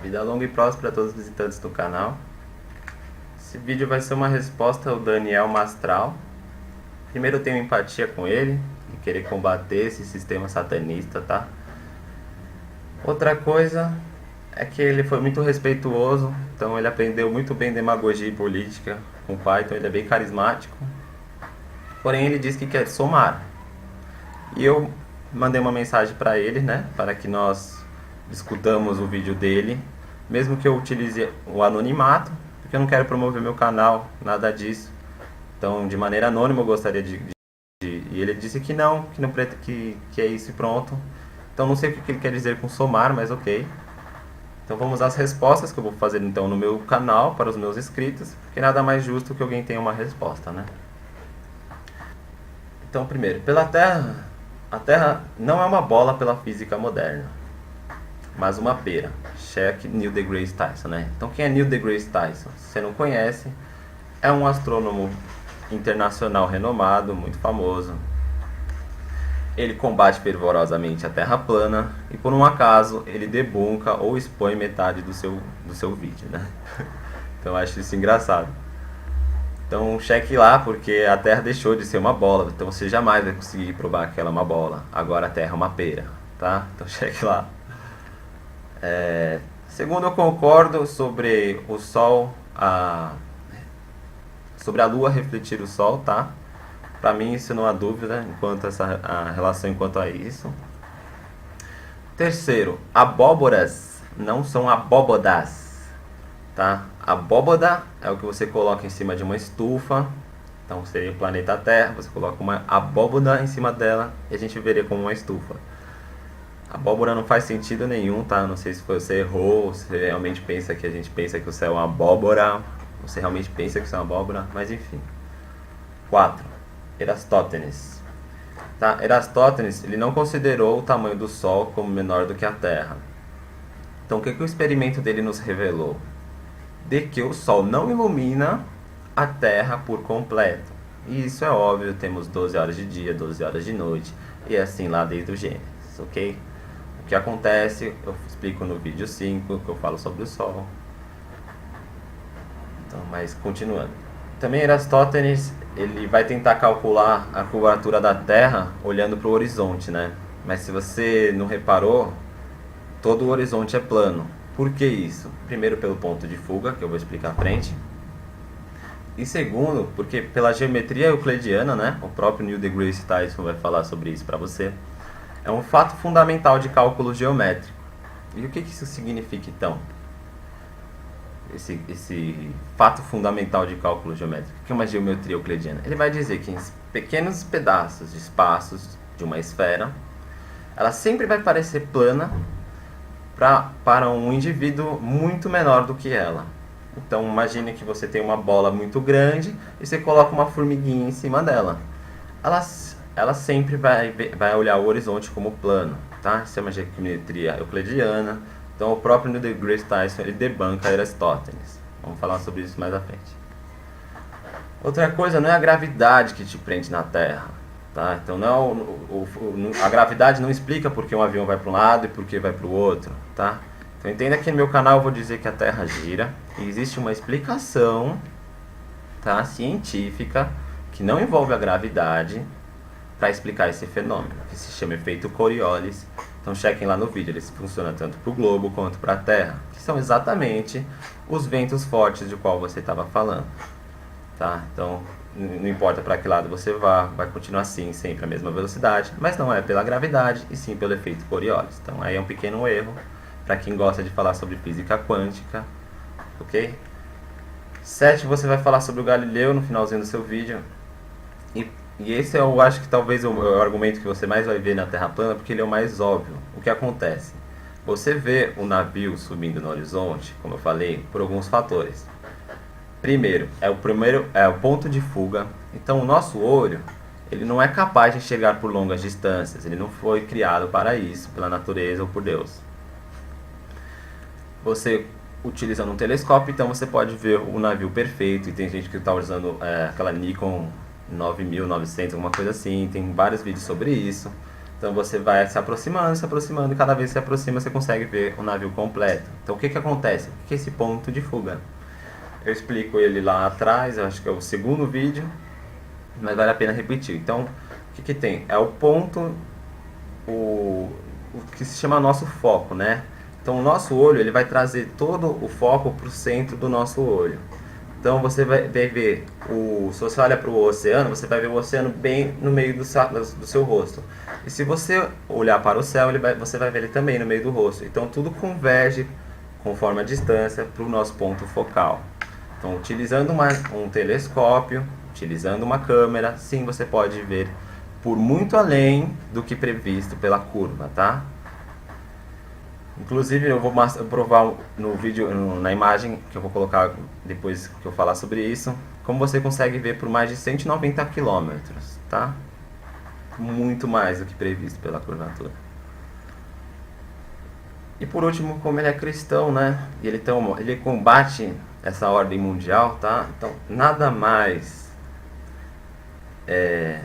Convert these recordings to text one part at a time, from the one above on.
Vida longa e próspera a todos os visitantes do canal. Esse vídeo vai ser uma resposta ao Daniel Mastral. Primeiro eu tenho empatia com ele e querer combater esse sistema satanista, tá? Outra coisa é que ele foi muito respeituoso, então ele aprendeu muito bem demagogia e política com o pai, então ele é bem carismático. Porém ele diz que quer somar. E eu mandei uma mensagem para ele, né, para que nós discutamos o vídeo dele, mesmo que eu utilize o anonimato, porque eu não quero promover meu canal, nada disso. Então, de maneira anônima eu gostaria e ele disse que não que é isso e pronto. Então não sei o que ele quer dizer com somar, mas ok. Então vamos às respostas que eu vou fazer então no meu canal para os meus inscritos, porque nada mais justo que alguém tenha uma resposta, né? Então, primeiro, pela Terra, a Terra não é uma bola pela física moderna, mas uma pera. Cheque Neil deGrasse Tyson, né? Então quem é Neil deGrasse Tyson? Se você não conhece, é um astrônomo internacional renomado, muito famoso. Ele combate fervorosamente a Terra plana e por um acaso ele debunka ou expõe metade do seu vídeo, né? Então eu acho isso engraçado. Então cheque lá, porque a Terra deixou de ser uma bola, então você jamais vai conseguir provar que ela é uma bola. Agora a Terra é uma pera, tá? Então cheque lá. Segundo, eu concordo sobre o Sol, sobre a Lua refletir o Sol, tá? Pra mim isso não há dúvida a relação enquanto a isso. Terceiro, abóboras não são abóbodas, tá? Abóboda é o que você coloca em cima de uma estufa, então seria o planeta Terra, você coloca uma abóboda em cima dela e a gente veria como uma estufa. Abóbora não faz sentido nenhum, tá? Não sei se você errou, se você realmente pensa que a gente pensa que o céu é uma abóbora, você realmente pensa que o céu é uma abóbora, mas enfim. 4. Erastótenes. Tá? Erastótenes, ele não considerou o tamanho do Sol como menor do que a Terra. Então o que o experimento dele nos revelou? De que o Sol não ilumina a Terra por completo. E isso é óbvio, temos 12 horas de dia, 12 horas de noite, e assim lá desde o Gênesis, ok? O que acontece, eu explico no vídeo 5, que eu falo sobre o Sol. Então, mas continuando. Também Erastótenes, ele vai tentar calcular a curvatura da Terra olhando para o horizonte, né? Mas se você não reparou, todo o horizonte é plano. Por que isso? Primeiro pelo ponto de fuga, que eu vou explicar à frente. E segundo, porque pela geometria euclidiana, né? O próprio Neil deGrasse Tyson vai falar sobre isso para você. É um fato fundamental de cálculo geométrico. E o que isso significa então? Esse fato fundamental de cálculo geométrico, que é uma geometria euclidiana. Ele vai dizer que em pequenos pedaços de espaços de uma esfera, ela sempre vai parecer plana para um indivíduo muito menor do que ela. Então imagine que você tem uma bola muito grande e você coloca uma formiguinha em cima dela. Ela sempre vai olhar o horizonte como plano, tá? Isso é uma geometria euclidiana. Então o próprio Neil deGrasse Tyson ele debanca Erastótenes. Vamos falar sobre isso mais à frente. Outra coisa, não é a gravidade que te prende na Terra, tá? Então não, a gravidade não explica por que um avião vai para um lado e por que vai para o outro, tá? Então entenda que no meu canal eu vou dizer que a Terra gira e existe uma explicação, tá, científica que não envolve a gravidade para explicar esse fenômeno, que se chama efeito Coriolis. Então chequem lá no vídeo, ele funciona tanto para o globo quanto para a Terra, que são exatamente os ventos fortes de qual você estava falando, tá? Então não importa para que lado você vá, vai continuar assim, sempre a mesma velocidade, mas não é pela gravidade e sim pelo efeito Coriolis. Então aí é um pequeno erro para quem gosta de falar sobre física quântica, ok? 7, você vai falar sobre o Galileu no finalzinho do seu vídeo. E esse eu acho que talvez o argumento que você mais vai ver na Terra plana, porque ele é o mais óbvio. O que acontece? Você vê o navio subindo no horizonte, como eu falei, por alguns fatores. Primeiro é o ponto de fuga. Então o nosso olho, ele não é capaz de enxergar por longas distâncias. Ele não foi criado para isso, pela natureza ou por Deus. Você utilizando um telescópio, então você pode ver o navio perfeito. E tem gente que está usando aquela Nikon 9900, alguma coisa assim, tem vários vídeos sobre isso. Então você vai se aproximando, e cada vez que se aproxima você consegue ver o navio completo. Então o que acontece? O que é esse ponto de fuga? Eu explico ele lá atrás, eu acho que é o segundo vídeo, mas vale a pena repetir. Então, o que tem? É o ponto, o que se chama nosso foco, né? Então o nosso olho ele vai trazer todo o foco para o centro do nosso olho. Então você vai ver, se você olha para o oceano, você vai ver o oceano bem no meio do seu rosto. E se você olhar para o céu, você vai ver ele também no meio do rosto. Então tudo converge conforme a distância para o nosso ponto focal. Então utilizando um telescópio, utilizando uma câmera, sim, você pode ver por muito além do que previsto pela curva, tá? Inclusive eu vou provar no vídeo, na imagem que eu vou colocar depois que eu falar sobre isso, como você consegue ver por mais de 190 km, tá? Muito mais do que previsto pela curvatura. E por último, como ele é cristão, né? E ele combate essa ordem mundial, tá? Então nada mais é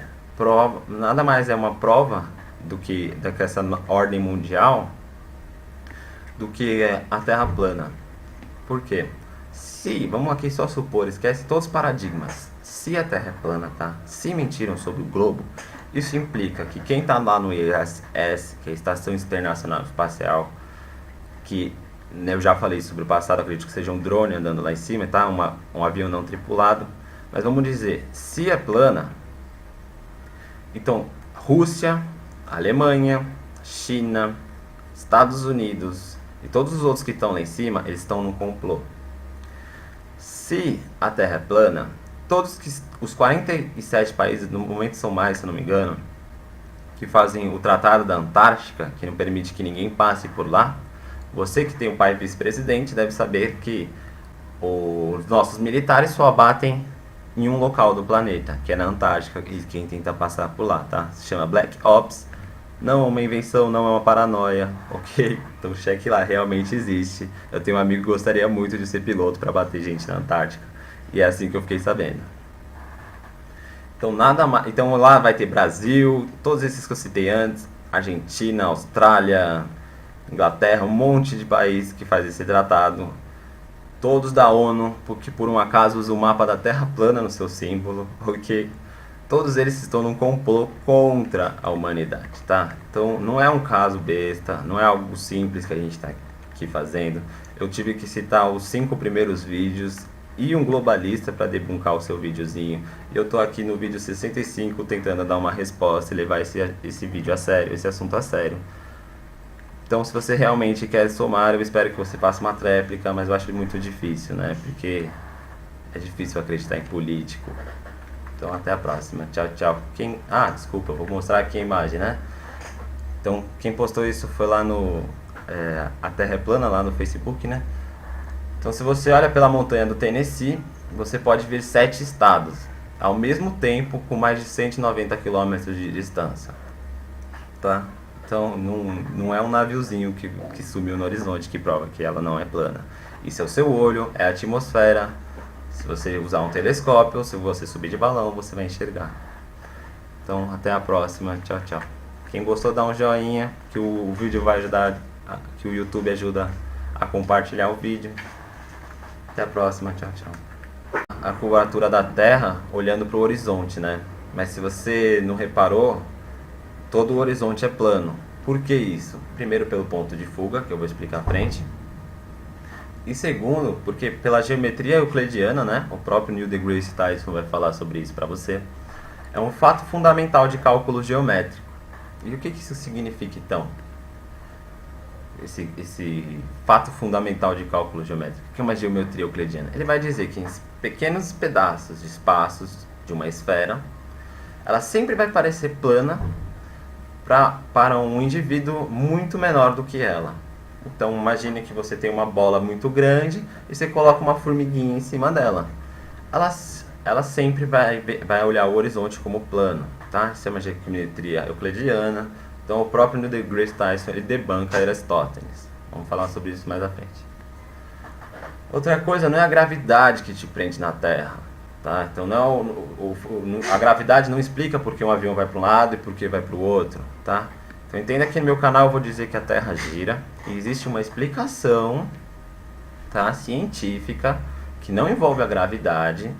uma prova do que essa ordem mundial do que a Terra plana. Por quê? Vamos aqui só supor, esquece todos os paradigmas. Se a Terra é plana, tá? Se mentiram sobre o globo, isso implica que quem está lá no ISS, que é a Estação Internacional Espacial, que eu já falei sobre o passado, acredito que seja um drone andando lá em cima, tá? Um avião não tripulado. Mas vamos dizer, se é plana, então Rússia, Alemanha, China, Estados Unidos e todos os outros que estão lá em cima, eles estão num complô. Se a Terra é plana, os 47 países, no momento são mais, se eu não me engano, que fazem o Tratado da Antártica, que não permite que ninguém passe por lá, você que tem um pai vice-presidente deve saber que os nossos militares só abatem em um local do planeta, que é na Antártica, e quem tenta passar por lá, tá? Se chama Black Ops. Não é uma invenção, não é uma paranoia, ok? Então cheque lá, realmente existe. Eu tenho um amigo que gostaria muito de ser piloto para bater gente na Antártica. E é assim que eu fiquei sabendo. Então então lá vai ter Brasil, todos esses que eu citei antes, Argentina, Austrália, Inglaterra, um monte de país que faz esse tratado. Todos da ONU, porque por um acaso usa o mapa da Terra plana no seu símbolo, ok? Todos eles estão num complô contra a humanidade, tá? Então não é um caso besta, não é algo simples que a gente está aqui fazendo. Eu tive que citar os 5 primeiros vídeos e um globalista para debuncar o seu videozinho. E eu tô aqui no vídeo 65 tentando dar uma resposta e levar esse vídeo a sério, esse assunto a sério. Então se você realmente quer somar, eu espero que você faça uma tréplica, mas eu acho muito difícil, né? Porque é difícil acreditar em político. Então até a próxima, tchau, tchau. Desculpa, eu vou mostrar aqui a imagem, né? Então quem postou isso foi lá no A Terra é Plana, lá no Facebook, né? Então se você olha pela montanha do Tennessee, você pode ver 7 estados ao mesmo tempo com mais de 190 km de distância, tá? Então não é um naviozinho que sumiu no horizonte que prova que ela não é plana. Isso é o seu olho, é a atmosfera. Se você usar um telescópio, se você subir de balão, você vai enxergar. Então, até a próxima. Tchau, tchau. Quem gostou, dá um joinha, que o vídeo vai ajudar, que o YouTube ajuda a compartilhar o vídeo. Até a próxima. Tchau, tchau. A curvatura da Terra olhando para o horizonte, né? Mas se você não reparou, todo o horizonte é plano. Por que isso? Primeiro, pelo ponto de fuga, que eu vou explicar à frente. E segundo, porque pela geometria euclidiana, né, o próprio Neil deGrasse Tyson vai falar sobre isso para você, é um fato fundamental de cálculo geométrico. E o que isso significa então? Esse fato fundamental de cálculo geométrico, que é uma geometria euclidiana? Ele vai dizer que em pequenos pedaços de espaços de uma esfera, ela sempre vai parecer plana para um indivíduo muito menor do que ela. Então imagine que você tem uma bola muito grande e você coloca uma formiguinha em cima dela. Ela sempre vai olhar o horizonte como plano, tá? Isso é uma geometria euclidiana. Então o próprio Neil deGrasse Tyson ele debanca Aristóteles. Vamos falar sobre isso mais à frente. Outra coisa, não é a gravidade que te prende na Terra, tá? Então a gravidade não explica porque um avião vai para um lado e porque vai para o outro, tá? Então entenda que no meu canal eu vou dizer que a Terra gira e existe uma explicação, tá, científica que não envolve a gravidade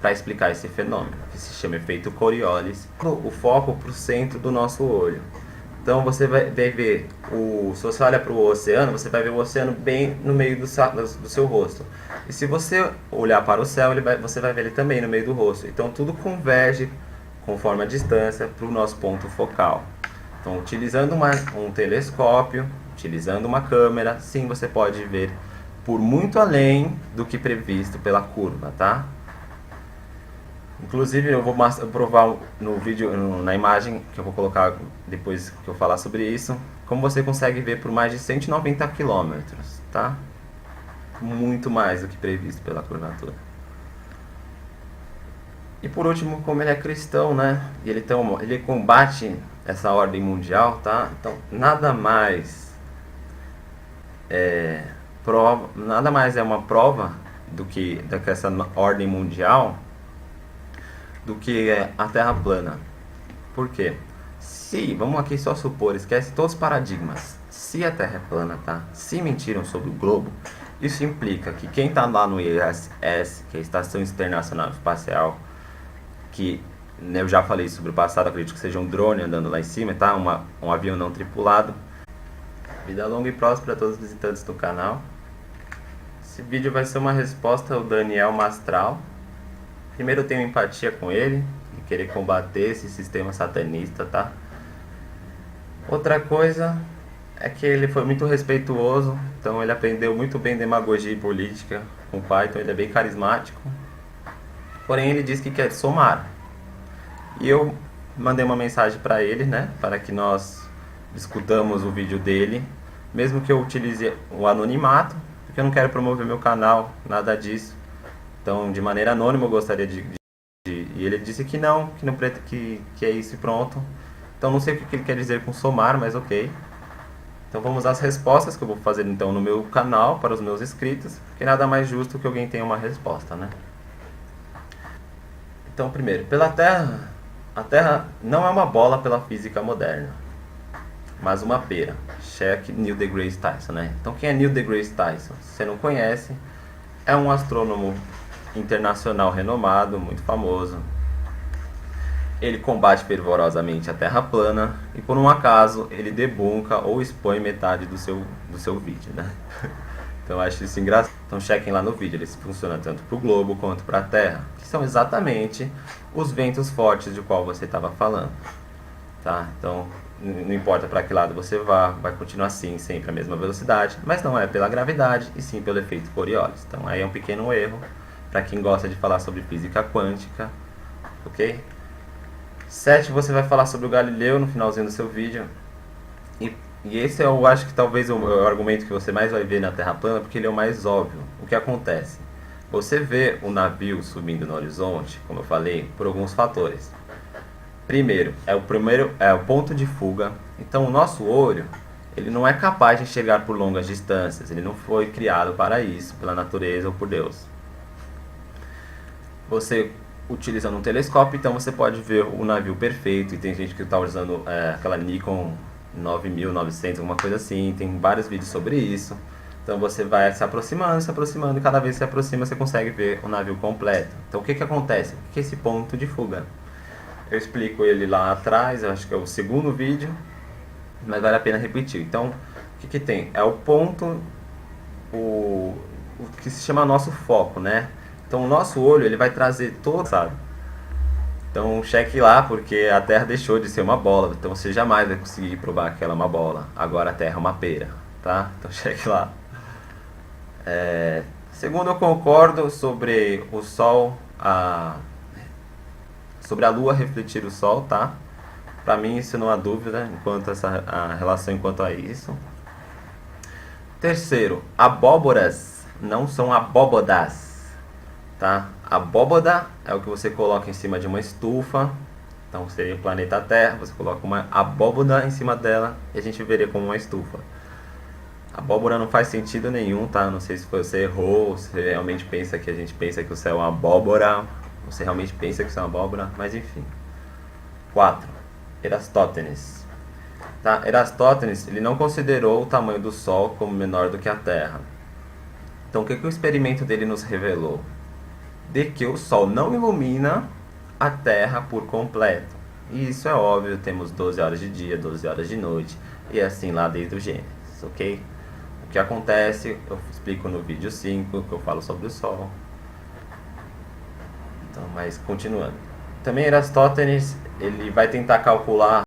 para explicar esse fenômeno, que se chama efeito Coriolis. O foco para o centro do nosso olho. Então você vai ver, se você olha para o oceano, você vai ver o oceano bem no meio do seu rosto. E se você olhar para o céu, você vai ver ele também no meio do rosto. Então tudo converge conforme a distância para o nosso ponto focal. Então utilizando um telescópio, utilizando uma câmera, sim, você pode ver por muito além do que previsto pela curva, tá? Inclusive eu vou provar no vídeo, na imagem que eu vou colocar depois que eu falar sobre isso, como você consegue ver por mais de 190 km, tá? Muito mais do que previsto pela curvatura. E por último, como ele é cristão, né? E ele combate essa ordem mundial, tá? Então nada mais é uma prova do que essa ordem mundial do que a Terra plana. Por quê? Vamos aqui só supor, esquece todos os paradigmas. Se a Terra é plana, tá? Se mentiram sobre o globo, isso implica que quem está lá no ISS, que é a Estação Internacional Espacial, que eu já falei sobre o passado, acredito que seja um drone andando lá em cima, tá? Um avião não tripulado. Vida longa e próspera a todos os visitantes do canal. Esse vídeo vai ser uma resposta ao Daniel Mastral. Primeiro eu tenho empatia com ele e querer combater esse sistema satanista, tá? Outra coisa é que ele foi muito respeituoso, então ele aprendeu muito bem demagogia e política com o Python, ele é bem carismático. Porém ele disse que quer somar. E eu mandei uma mensagem para ele, né, para que nós discutamos o vídeo dele, mesmo que eu utilize o anonimato, porque eu não quero promover meu canal, nada disso. Então, de maneira anônima, eu gostaria e ele disse que não, que é isso e pronto. Então, não sei o que ele quer dizer com somar, mas ok. Então, vamos às respostas que eu vou fazer então no meu canal para os meus inscritos, porque nada mais justo que alguém tenha uma resposta, né? Então, primeiro, a Terra não é uma bola pela física moderna, mas uma pera. Cheque Neil deGrasse Tyson, né? Então, quem é Neil deGrasse Tyson? Se você não conhece, é um astrônomo internacional renomado, muito famoso. Ele combate fervorosamente a Terra plana e por um acaso ele debunka ou expõe metade do seu vídeo, né? Então eu acho isso engraçado. Então chequem lá no vídeo, ele funciona tanto para o globo quanto para a Terra, que são exatamente os ventos fortes de qual você estava falando, tá? Então não importa para que lado você vá, vai continuar assim, sempre a mesma velocidade, mas não é pela gravidade e sim pelo efeito Coriolis. Então aí é um pequeno erro para quem gosta de falar sobre física quântica, ok? 7, você vai falar sobre o Galileu no finalzinho do seu vídeo. E esse eu acho que talvez o argumento que você mais vai ver na Terra plana, porque ele é o mais óbvio. O que acontece? Você vê o navio subindo no horizonte, como eu falei, por alguns fatores. Primeiro é o ponto de fuga. Então o nosso olho, ele não é capaz de enxergar por longas distâncias. Ele não foi criado para isso, pela natureza ou por Deus. Você utilizando um telescópio, então você pode ver o navio perfeito. E tem gente que está usando aquela Nikon 9900, alguma coisa assim. Tem vários vídeos sobre isso. Então você vai se aproximando, e cada vez que se aproxima você consegue ver o navio completo. Então o que acontece? O que é esse ponto de fuga? Eu explico ele lá atrás, eu acho que é o segundo vídeo, mas vale a pena repetir. Então, o que tem? É o ponto, o que se chama nosso foco, né? Então, o nosso olho, ele vai trazer todo, sabe? Então, cheque lá, porque a Terra deixou de ser uma bola. Então, você jamais vai conseguir provar que ela é uma bola. Agora, a Terra é uma pera, tá? Então, cheque lá. Segundo, eu concordo sobre o Sol, sobre a Lua refletir o Sol, tá? Pra mim, isso não há dúvida a relação enquanto a isso. Terceiro, abóboras não são abóbodas. Tá? Abóboda é o que você coloca em cima de uma estufa. Então seria o planeta Terra, você coloca uma abóboda em cima dela e a gente veria como uma estufa. Abóbora não faz sentido nenhum, tá? Não sei se você errou, se você realmente pensa que a gente pensa que o céu é uma abóbora, você realmente pensa que isso é uma abóbora, mas enfim. 4. Erastótenes. Tá? Eratóstenes ele não considerou o tamanho do Sol como menor do que a Terra. Então o que o experimento dele nos revelou? De que o Sol não ilumina a Terra por completo. E isso é óbvio, temos 12 horas de dia, 12 horas de noite, e assim lá desde o Gênesis, ok? O que acontece, eu explico no vídeo 5, que eu falo sobre o Sol. Então, mas continuando. Também Eratóstenes, ele vai tentar calcular